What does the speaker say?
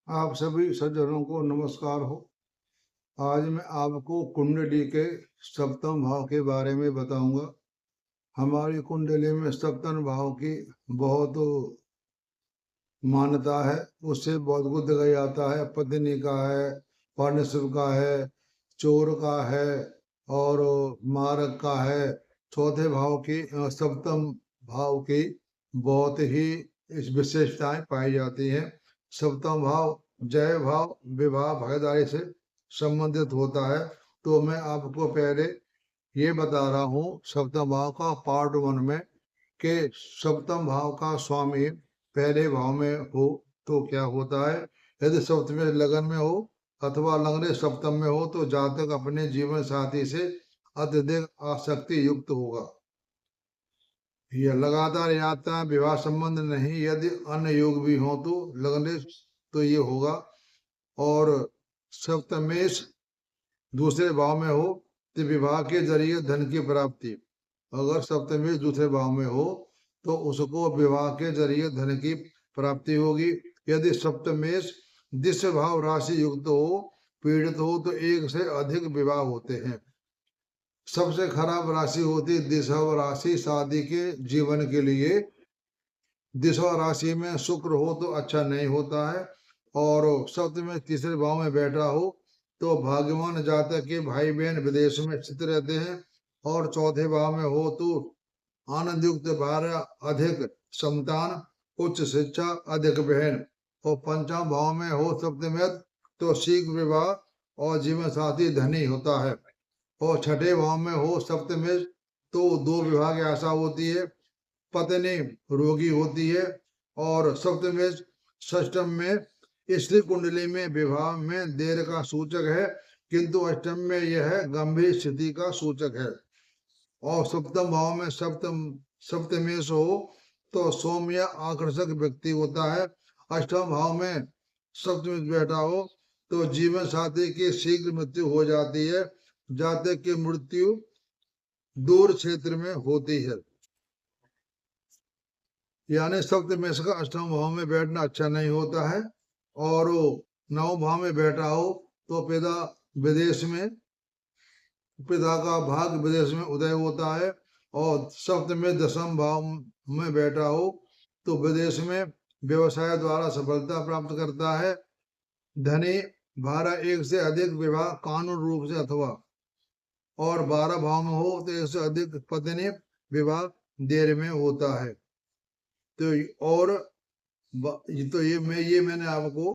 आप सभी सज्जनों को नमस्कार हो। आज मैं आपको कुंडली के सप्तम भाव के बारे में बताऊंगा। हमारी कुंडली में सप्तम भाव की बहुत मान्यता है। उससे बहुत कुछ देखा जाता है। पत्नी का है, पार्टनरशिप का है, चोर का है और मारक का है। चौथे भाव की सप्तम भाव की बहुत ही इस विशेषताएं पाई जाती हैं। सप्तम भाव जय भाव विवाह भागीदारी से संबंधित होता है। तो मैं आपको पहले ये बता रहा हूँ सप्तम भाव का पार्ट 1 में कि सप्तम भाव का स्वामी पहले भाव में हो तो क्या होता है। यदि सप्तम लगन में हो अथवा लग्न सप्तम में हो तो जातक अपने जीवन साथी से अत्यधिक आसक्ति युक्त होगा। यह लगातार यात्रा विवाह संबंध नहीं, यदि अन्य योग भी हो तो लग्न तो ये होगा। और सप्तमेश दूसरे भाव में हो तो विवाह के जरिए धन की प्राप्ति। अगर सप्तमेश दूसरे भाव में हो तो उसको विवाह के जरिए धन की प्राप्ति होगी। यदि सप्तमेश दिव्य भाव राशि युक्त हो, पीड़ित हो तो एक से अधिक विवाह होते हैं। सबसे खराब राशि होती है दिशा राशि शादी के जीवन के लिए। दिशा राशि में शुक्र हो तो अच्छा नहीं होता है। और सप्तमेश तीसरे भाव में बैठा हो तो भाग्यवान जातक के भाई बहन विदेश में स्थित रहते हैं। और चौथे भाव में हो तो आनंद युक्त भार्य, अधिक संतान, उच्च शिक्षा, अधिक बहन। और पंचम भाव में हो सप्तमेश तो शीघ्र विवाह और जीवन साथी धनी होता है। और छठे भाव में हो सप्तमेश तो दो विवाह की आशा होती है, पत्नी रोगी होती है। और सप्तमेश षष्टम में स्त्री कुंडली में विवाह में देर का सूचक है, किंतु अष्टम में यह गंभीर स्थिति का सूचक है। और सप्तम भाव में सप्तमेश हो तो सौम्य आकर्षक व्यक्ति होता है। अष्टम भाव में सप्तमेश बैठा हो तो जीवन साथी की शीघ्र मृत्यु हो जाती है। जातक की मृत्यु दूर क्षेत्र में होती है। यानी सप्तमेश का अष्टम भाव में बैठना अच्छा नहीं होता है। और वो नवम भाव में बैठा हो तो पिता विदेश में, पिता का भाग विदेश में उदय होता है। और सप्तमेश दशम भाव में बैठा हो तो विदेश में व्यवसाय द्वारा सफलता प्राप्त करता है। धनी 12 एक से अधिक विवाह कानून रूप से अथवा, और 12 भाव में हो तो एक से अधिक पत्नी विवाह देर में होता है। तो और तो ये मैंने आपको